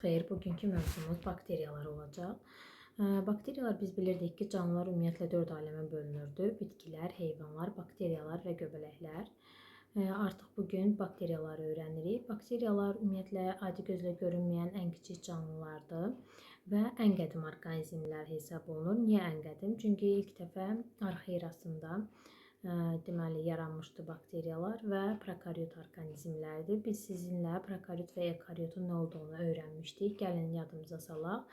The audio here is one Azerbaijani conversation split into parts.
Xeyr, bugünkü mövzumuz bakteriyalar olacaq. Bakteriyalar biz bilirdik ki, canlılar ümumiyyətlə 4 aləmə bölünürdü. Bitkilər, heyvanlar, bakteriyalar və göbələklər. Artıq bugün bakteriyaları öyrənirik. Bakteriyalar ümumiyyətlə adi gözlə görünməyən ən kiçik canlılardır və ən qədim orqanizmlər hesab olunur. Niyə ən qədim? Çünki ilk dəfə arxeirasında deməli yaranmışdı bakteriyalar və prokaryot orqanizmlərdir. Biz sizinlə prokaryot və eukaryotun nə olduğunu öyrənmişdik. Gəlin yadımıza salaq.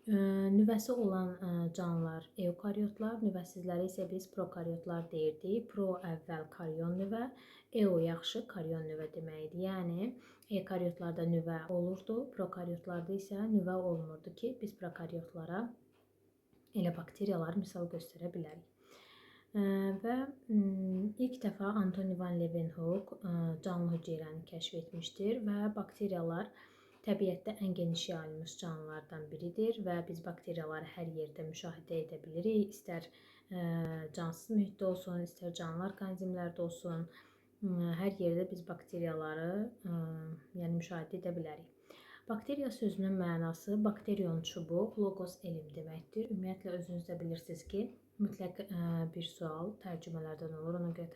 Nüvəsi olan canlılar eukaryotlar, nüvəsizləri isə biz prokaryotlar deyirdik. Pro əvvəl karyon nüvə, eo yaxşı karyon nüvə deməkdir. Yəni eukaryotlarda nüvə olurdu, prokaryotlarda isə nüvə olmurdu ki, biz prokaryotlara elə bakteriyalar misal göstərə bilərik. Və ilk dəfə Antoni van Leeuwenhoek canlı hüceyrəni kəşf etmişdir və bakteriyalar təbiətdə ən geniş yayılmış canlılardan biridir və biz bakteriyaları hər yerdə müşahidə edə bilirik. İstər cansız mühitdə olsun, istər canlı orqanizmlərdə olsun, hər yerdə biz bakteriyaları müşahidə edə bilərik. Bakteriya sözünün mənası bakteriyon çubuq, logos elm deməkdir. Ümumiyyətlə özünüz də bilirsiniz ki, mütləq bir sual tərcümələrdən olur. Ona görə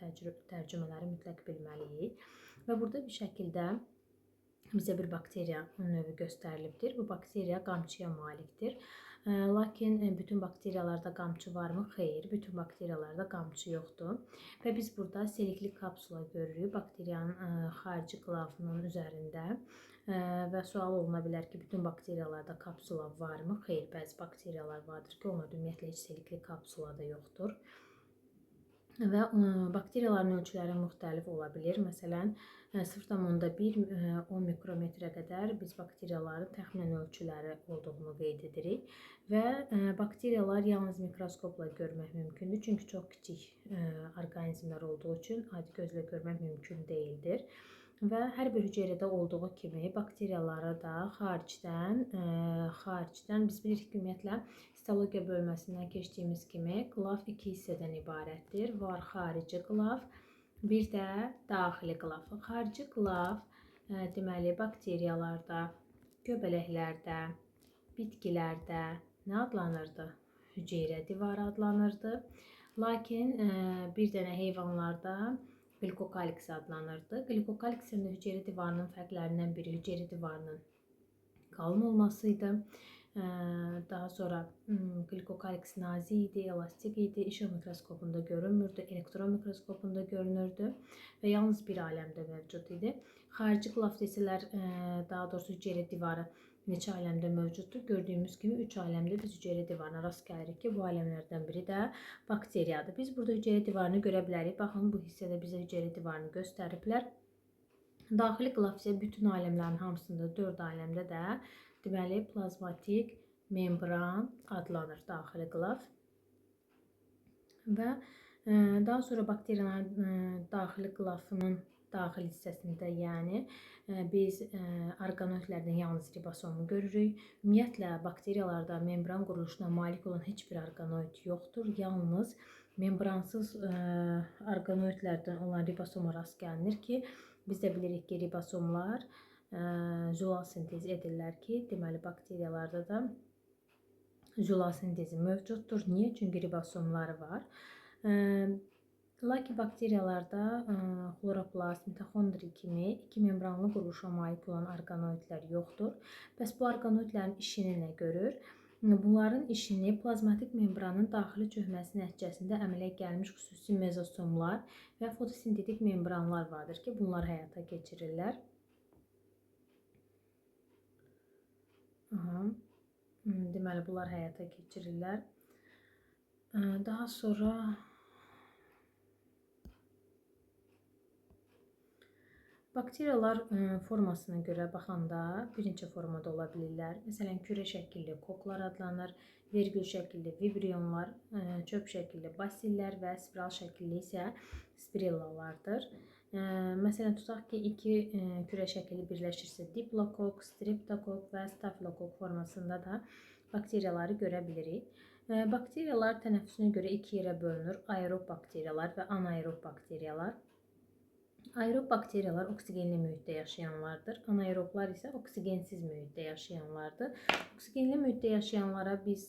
tərcümələri mütləq bilməliyik. Və burada bir şəkildə bizə bir bakteriya növü göstərilibdir. Bu bakteriya qamçıya malikdir. Lakin bütün bakteriyalarda qamçı varmı? Xeyr, bütün bakteriyalarda qamçı yoxdur. Və biz burada selikli kapsula görürük bakteriyanın xarici qılafının üzərində. Və sual oluna bilər ki, bütün bakteriyalarda kapsula varmı? Xeyr, bəzi bakteriyalar vardır ki, onlarda ümumiyyətlə heç selikli kapsula da yoxdur. Və bakteriyaların ölçüləri müxtəlif ola bilir. Məsələn, 0,1-10 mikrometrə qədər biz bakteriyaların təxminən ölçüləri olduğunu qeyd edirik. Və bakteriyalar yalnız mikroskopla görmək mümkündür. Çünki çox kiçik orqanizmlər olduğu üçün adi gözlə görmək mümkün deyildir. Və hər bir hüceyrədə olduğu kimi bakteriyalara da xaricdən biz bilirik ki, ümumiyyətlə histologiya bölməsindən keçdiyimiz kimi qılaf 2 hissədən ibarətdir. Var xarici qılaf, bir də daxili qılaf. Xarici qılaf deməli bakteriyalarda, göbələklərdə, bitkilərdə nə adlanırdı? Hüceyrə divarı adlanırdı. Lakin bir dənə heyvanlarda Glikokalyks adlanırdı. Glikokalyksın hüceyrə divarının fərqlərindən biri hüceyrə divarının qalın olmasıydı. Daha sonra glikokalyks nazik idi, elastik idi, işıq mikroskopunda görünmürdü, elektron mikroskopunda görünürdü və yalnız bir aləmdə mövcud idi. Xarici qılaf desələr, daha doğrusu hüceyrə divarı neçə aləmdə mövcuddur? Gördüyümüz kimi 3 aləmdə biz hüceyrə divarına rast gəlirik ki, bu aləmlərdən biri də bakteriyadır. Biz burada hüceyrə divarını görə bilərik. Baxın, bu hissədə bizə hüceyrə divarını göstəriblər. Daxili qılaf isə bütün aləmlərin hamısında 4 aləmdə də deməli plazmatik membran adlanır daxili qılaf. Və daha sonra bakteriyanın daxili qılafının daxil hissəsində, yəni biz orqanoidlərdən yalnız ribosomu görürük. Ümumiyyətlə bakteriyalarda membran quruluşuna malik olan heç bir orqanoid yoxdur. Yalnız membransız orqanoidlərdən olan ribosoma rast gəlinir ki, biz də bilirik ki, ribosomlar zolal sintez edirlər ki, deməli bakteriyalarda da zolal sintezi mövcuddur. Niyə? Çünki ribosomları var. Lakin bakteriyalarda xloroplast, mitoxondri kimi iki membranlı quruluşa malik olan orqanoidlər yoxdur. Bəs bu orqanoidlərin işini nə görür? Bunların işini plazmatik membranın daxili çökməsi nəticəsində əmələ gəlmiş xüsusi mezosomlar və fotosintetik membranlar vardır ki, bunlar həyata keçirirlər. Deməli, bunlar həyata keçirirlər. Daha sonra bakteriyalar formasına görə baxanda bir neçə formada ola bilirlər. Məsələn, kürə şəkilli koklar adlanır, vergül şəkilli vibrionlar, çöp şəkilli basillər və spiral şəkilli isə spirillalardır. Məsələn, tutaq ki, iki kürə şəkilli birləşirsə diplokok, streptokok və stafilokok formasında da bakteriyaları görə bilirik. Bakteriyalar tənəffüsünə görə iki yerə bölünür. Aerob bakteriyalar və anaerob bakteriyalar. Aerob bakteriyalar oksigenli mühitdə yaşayanlardır. Anaeroblar isə oksigensiz mühitdə yaşayanlardır. Oksigenli mühitdə yaşayanlara biz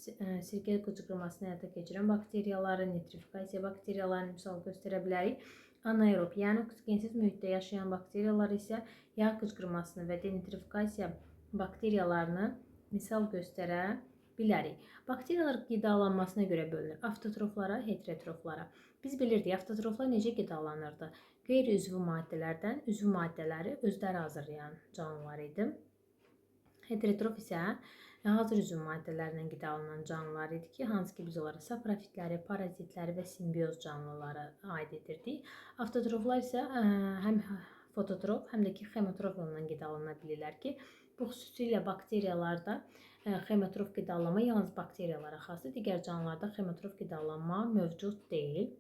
sirkə qıcıqlamasını həyata keçirən bakteriyaları, nitrifikasiya bakteriyalarını misal göstərə bilərik. Anaerob, yəni oksigensiz mühitdə yaşayan bakteriyalar isə yağ qıcıqlamasını və denitrifikasiya bakteriyalarını misal göstərə bilərik. Bakteriyalar qidalanmasına görə bölünür. Avtotroflara, heterotroflara. Biz bilirdik, avtotroflar necə qidalanırdı? Qeyri-üzvü maddələrdən üzvü maddələri özləri hazırlayan canlılar idi. Heterotrof isə hazır üzvü maddələrlə qidalanan canlılar idi ki, hansı ki biz onlara saprofitləri, parazitləri və simbiyoz canlıları aid edirdik. Avtotroflar isə həm fototrof, həm də ki hemotrof yolla qidalana bilirlər ki, bu xüsusilə bakteriyalarda hemotrof qidalanma yalnız bakteriyalara xasdır. Digər canlılarda hemotrof qidalanma mövcud deyil.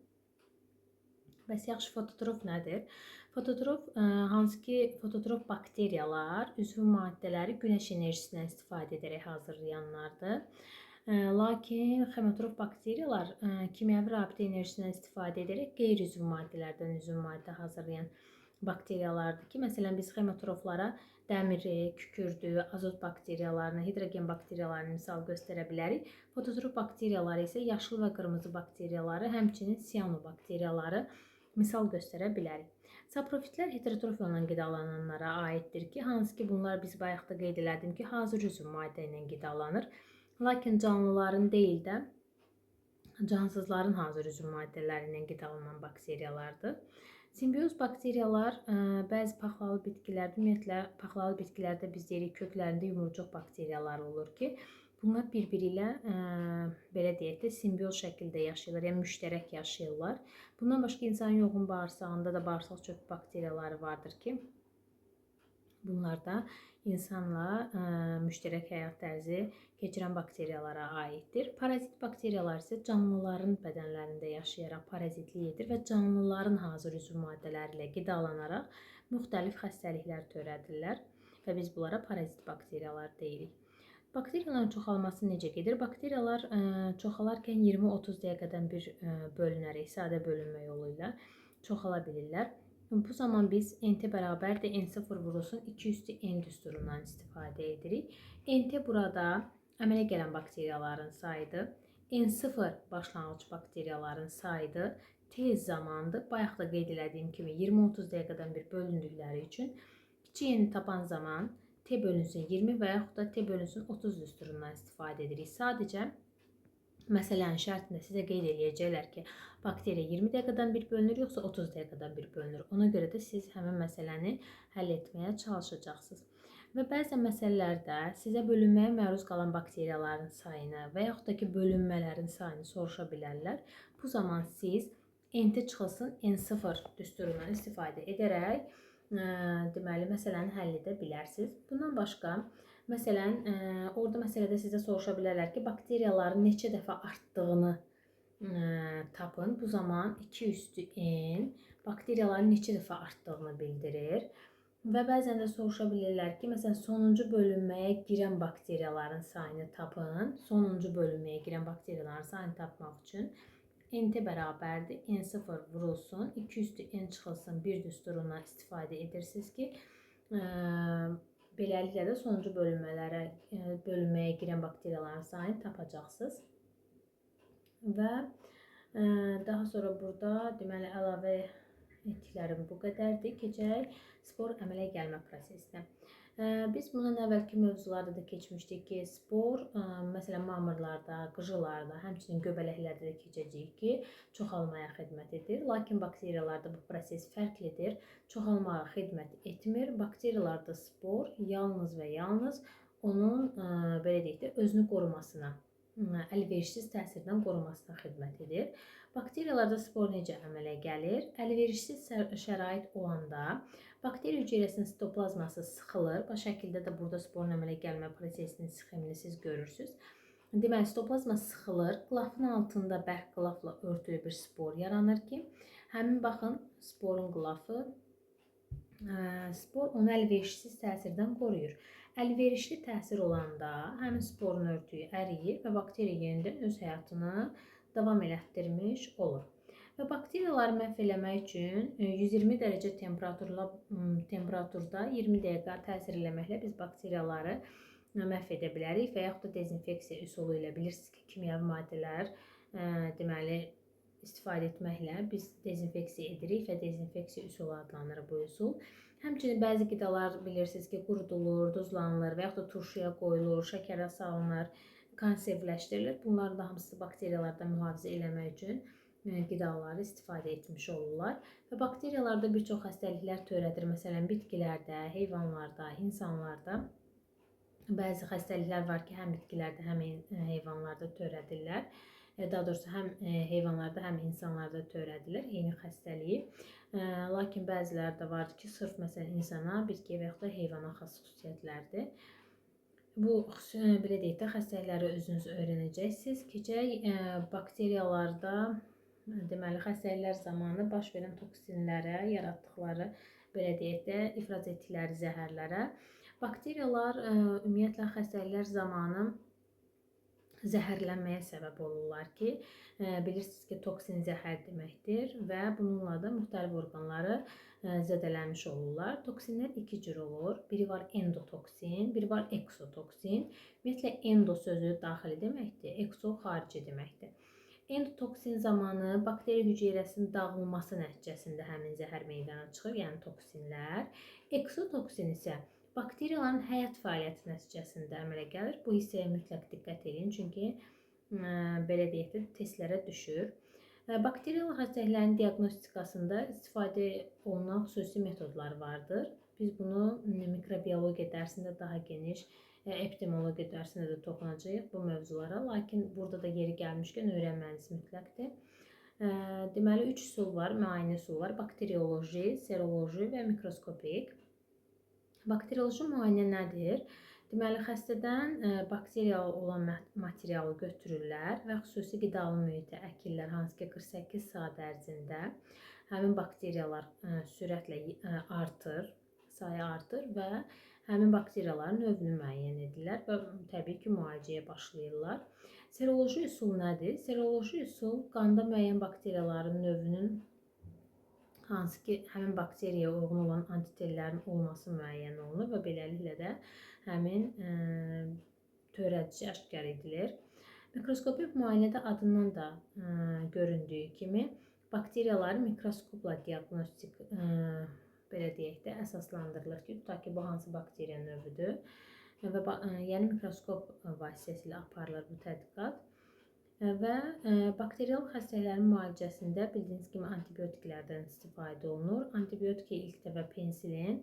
Bəs yaxşı fototrof nədir? Fototrof, hansı ki fototrof bakteriyalar üzvü maddələri günəş enerjisindən istifadə edərək hazırlayanlardır. Lakin hemotrof bakteriyalar kimyəvi rabitə enerjisindən istifadə edərək qeyri-üzvü maddələrdən üzvü maddə hazırlayan bakteriyalardır ki, məsələn biz hemotroflara dəmiri, kükürdü, azot bakteriyalarını, hidrogen bakteriyalarını misal göstərə bilərik. Fototrof bakteriyaları isə yaşıl və qırmızı bakteriyaları, həmçinin siyanobakteriyaları misal göstərə bilərik. Saprofitlər heterotrof yolla qidalananlara aiddir ki, hansı ki bunlar biz bayaqda qeyd elədim ki, hazır üzvü maddə ilə qidalanır. Lakin canlıların deyil də cansızların hazır üzvü maddələri ilə qidalanan bakteriyalardır. Simbiyoz bakteriyalar bəzi paxlalı bitkilərdə, ümumiyyətlə paxlalı bitkilərdə biz deyirik köklərində yumurcuq bakteriyaları olur ki, bunlar bir-biri ilə belə deyək də simbiyoz şəkildə yaşayırlar, yəni müştərək yaşayırlar. Bundan başqa insan yoğun bağırsağında da bağırsaq çöpü bakteriyaları vardır ki, bunlar da insanla müştərək həyat tərzi keçirən bakteriyalara aiddir. Parazit bakteriyalar isə canlıların bədənlərində yaşayaraq parazitlik edir və canlıların hazır üzvü maddələri ilə qidalanaraq müxtəlif xəstəliklər törədirlər və biz bunlara parazit bakteriyalar deyirik. Bakteriyaların çoxalması necə gedir? Bakteriyalar çoxalarkən 20-30 dəqiqədən bir bölünərək, sadə bölünmə yolu ilə çoxala bilirlər. Bu zaman biz NT bərabərdir N0 vurulsun 2/N düsturundan istifadə edirik. NT burada əmələ gələn bakteriyaların sayıdır. N0 başlanğıc bakteriyaların sayıdır. Tez zamandır. Bayaq da qeyd elədiyim kimi 20-30 dəqiqədən bir bölündükləri üçün kiçik N tapan zaman T bölünsün 20 və yaxud da T bölünsün 30 düsturundan istifadə edirik. Sadəcə məsələnin şərtində sizə qeyd eləyəcəklər ki, bakteriya 20 dəqiqədən bir bölünür, yoxsa 30 dəqiqədən bir bölünür. Ona görə də siz həmin məsələni həll etməyə çalışacaqsınız. Və bəzən məsələlərdə sizə bölünməyə məruz qalan bakteriyaların sayını və yaxud da ki, bölünmələrin sayını soruşa bilərlər. Bu zaman siz NT çıxılsın N0 düsturundan istifadə edərək deməli, məsələni həll edə bilərsiniz. Bundan başqa, məsələn, orada məsələdə sizə soruşa bilərlər ki, bakteriyaların neçə dəfə artdığını tapın. Bu zaman 2/N bakteriyaların neçə dəfə artdığını bildirir. Və bəzən də soruşa bilirlər ki, məsələn, sonuncu bölünməyə girən bakteriyaların sayını tapın. Sonuncu bölünməyə girən bakteriyaların sayını tapmaq üçün NT bərabərdir N0 vurulsun 2/N çıxılsın 1 düsturundan istifadə edirsiniz ki, beləliklə də sonuncu bölünməyə girən bakteriyaların sayını tapacaqsınız. Və daha sonra burada deməli əlavə etdiklərim bu qədərdir. Keçək spor əmələ gəlmə prosesinə. Biz bundan əvvəlki mövzularda da keçmişdik ki, spor, məsələn, mamırlarda, qıcılarda, həmçinin göbələklərdə də keçəcəyik ki, çoxalmaya xidmət edir. Lakin bakteriyalarda bu proses fərqlidir. Çoxalmaya xidmət etmir. Bakteriyalarda spor yalnız və yalnız onun, belə deyək də, özünü qorumasına, əlverişsiz təsirdən qorumasına xidmət edir. Bakteriyalarda spor necə əmələ gəlir? Əlverişsiz şərait olanda bakteriya hüceyrəsinin sitoplazması sıxılır. Bu şəkildə də burada sporun əmələ gəlmə prosesinin sxemini siz görürsünüz. Deməli, sitoplazma sıxılır. Qılafın altında bərk qılafla örtülü bir spor yaranır ki, həmin baxın sporun qılafı, spor onu əlverişsiz təsirdən qoruyur. Əlverişli təsir olanda həmin sporun örtüyü əriyir və bakteriya yenidən öz həyatını davam elətdirmiş olur. Və bakteriyaları məhv eləmək üçün 120 dərəcə temperaturda 20 dəqiqə təsir eləməklə biz bakteriyaları məhv edə bilərik və yaxud da dezinfeksiya üsulu ilə. Bilirsiniz ki, kimyəvi maddələr deməli istifadə etməklə biz dezinfeksiya edirik və dezinfeksiya üsulu adlanır bu üsul. Həmçinin bəzi qidalar bilirsiniz ki, qurudulur, duzlanılır və yaxud da turşuya qoyulur, şəkərə salınır, konservləşdirilir. Bunların da hamısı bakteriyalardan mühafizə eləmək üçün qidaları istifadə etmiş olurlar. Və bakteriyalarda bir çox xəstəliklər törədir. Məsələn, bitkilərdə, heyvanlarda, insanlarda bəzi xəstəliklər var ki, həm bitkilərdə, həm heyvanlarda törədirlər. Daha doğrusu həm heyvanlarda, həm insanlarda törədilir eyni xəstəliyi. Lakin bəziləri də var ki, sırf məsələn insana, bitkiyə və yaxud da heyvana xas xüsusiyyətlərdir. Bu belə deyək də xəstəlikləri özünüz öyrənəcəksiniz. Keçək bakteriyalarda deməli xəstəliklər zamanı baş verən toksinlərə, yaratdıqları belə deyək də ifraz etdikləri zəhərlərə. Bakteriyalar ümumiyyətlə xəstəliklər zamanı zəhərlənməyə səbəb olurlar ki, bilirsiniz ki, toksin zəhər deməkdir və bununla da müxtəlif orqanları zədələnmiş olurlar. Toksinlər iki cür olur. Biri var endotoksin, biri var eksotoksin. Ümumiyyətlə endo sözü daxili deməkdir, ekso xarici deməkdir. Endotoksin zamanı bakteriya hüceyrəsinin dağılması nəticəsində həmin zəhər meydana çıxır, yəni toksinlər. Eksotoksin isə bakteriyaların həyat fəaliyyəti nəticəsində əmələ gəlir. Bu hissəyə mütləq diqqət edin, çünki belə deyək də testlərə düşür. Bakteriyalı xəstəliklərin diaqnostikasında istifadə olunan xüsusi metodlar vardır. Biz bunu mikrobiologiya dərsində daha geniş, epidemiologiya dərsində də toxunacağıq bu mövzulara. Lakin burada da yeri gəlmişkən öyrənməniz mütləqdir. Deməli, 3 üsul var, müayinə üsul var. Bakterioloji, seroloji və mikroskopik. Bakterioloji müayinə nədir? Deməli, xəstədən bakteriyalı olan materialı götürürlər və xüsusi qidalı mühitə əkirlər, hansı ki 48 saat ərzində həmin bakteriyalar sürətlə artır, sayı artır və həmin bakteriyaların növünü müəyyən edirlər və təbii ki, müalicəyə başlayırlar. Seroloji üsul nədir? Seroloji üsul qanda müəyyən bakteriyaların növünün hansı ki, həmin bakteriyaya uyğun olan antitellərin olması müəyyən olunur və beləliklə də həmin törədici aşkar edilir. Mikroskopik müayinədə adından da göründüyü kimi bakteriyaları mikroskopla diaqnostik belə deyək də əsaslandırılır ki, tutaq ki, bu hansı bakteriya növüdür və yəni mikroskop vasitəsilə aparılır bu tədqiqat. Və bakterial xəstəliklərin müalicəsində bildiyiniz kimi antibiotiklərdən istifadə olunur. Antibiotik ilk dəfə penisilin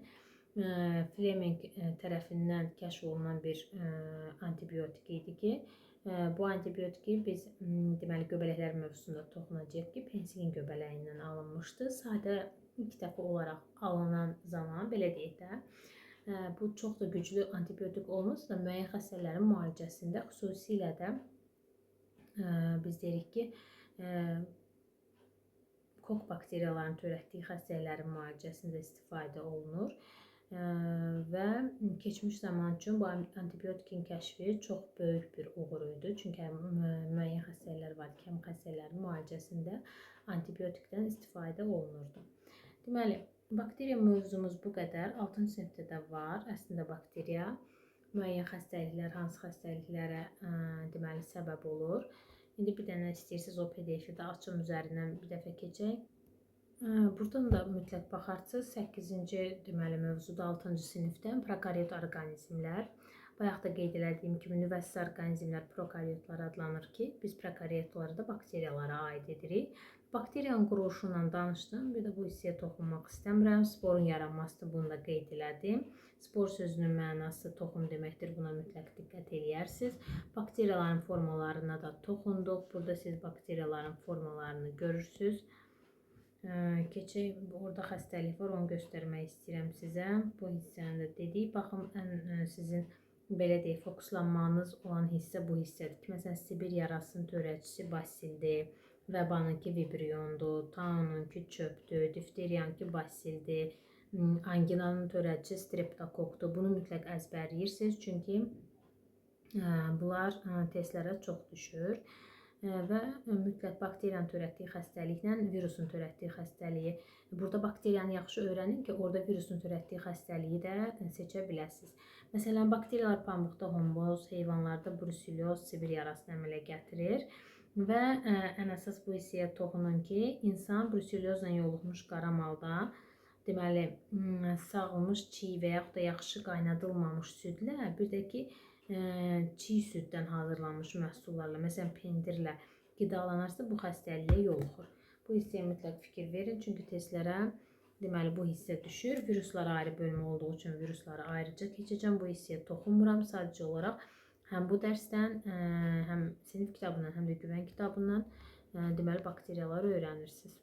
Fleming tərəfindən kəşf olunan bir antibiotik idi ki, bu antibiotiki biz deməli göbələklər mövzusunda toxunacağıq ki, penisilin göbələyindən alınmışdı. Sadə ilk dəfə olaraq alınan zaman belə deyək də bu çox da güclü antibiotik olmasa da müəyyən xəstələrin müalicəsində xüsusilə də biz deyirik ki, kok bakteriyaların törətdiyi xəstəliklərin müalicəsində istifadə olunur və keçmiş zaman üçün bu antibiotikin kəşfi çox böyük bir uğur idi. Çünki müəyyən xəstəliklər var ki, həmin xəstəliklərin müalicəsində antibiotikdən istifadə olunurdu. Deməli, bakteriya mövzumuz bu qədər. 6-cı sinifdə də var əslində bakteriya. Müəyyən xəstəliklər, hansı xəstəliklərə deməli səbəb olur. İndi bir dənə istəyirsiniz o PDF-i də açım üzərindən bir dəfə keçək. Buradan da mütləq baxarsınız. 8-ci deməli mövzuda 6-cı sinifdən prokaryot orqanizmlər. Bayaq da qeyd elədiyim kimi nüvəsiz orqanizmlər prokaryotlar adlanır ki, biz prokaryotları da bakteriyalara aid edirik. Bakteriyanın quruluşundan danışdım. Bir də bu hissəyə toxunmaq istəmirəm. Sporun yaranmasını bunu da qeyd elədim. Spor sözünün mənası toxum deməkdir. Buna mütləq diqqət eləyərsiniz. Bakteriyaların formalarına da toxunduq. Burada siz bakteriyaların formalarını görürsünüz. Keçək, orada xəstəlik var, onu göstərmək istəyirəm sizə. Bu hissəni də dedik. Baxın, sizin belə deyək, fokuslanmanız olan hissə bu hissədir ki, məsələn, Sibir yarasının törədicisi basildir, vəbanınki vibriondur, taununki çöpdür, difteriyanki basildir, anginanın törədicisi streptokokdur. Bunu mütləq əzbərləyirsiniz, çünki bunlar testlərə çox düşür. və mütləq bakteriyanın törətdiyi xəstəliklə virusun törətdiyi xəstəliyi. Burada bakteriyanı yaxşı öyrənin ki, orada virusun törətdiyi xəstəliyi də seçə biləsiniz. Məsələn, bakteriyalar pambıqda homboz, heyvanlarda bruselyoz, Sibir yarasını əmələ gətirir. Və ən əsas bu hissəyə toxunun ki, insan bruselyozla yoluxmuş qara malda, deməli, sağılmış çiy və yaxud da yaxşı qaynadılmamış südlə, bir də ki, çiy süddən hazırlanmış məhsullarla, məsələn, pendirlə qidalanarsa bu xəstəliyə yoluxur. Bu hissəyə mütləq fikir verin, çünki testlərə deməli bu hissə düşür. Viruslara ayrı bölmə olduğu üçün virusları ayrıca keçəcəm. Bu hissəyə toxunmuram. Sadəcə olaraq həm bu dərsdən, həm sinif kitabından, həm də güvən kitabından deməli bakteriyaları öyrənirsiniz.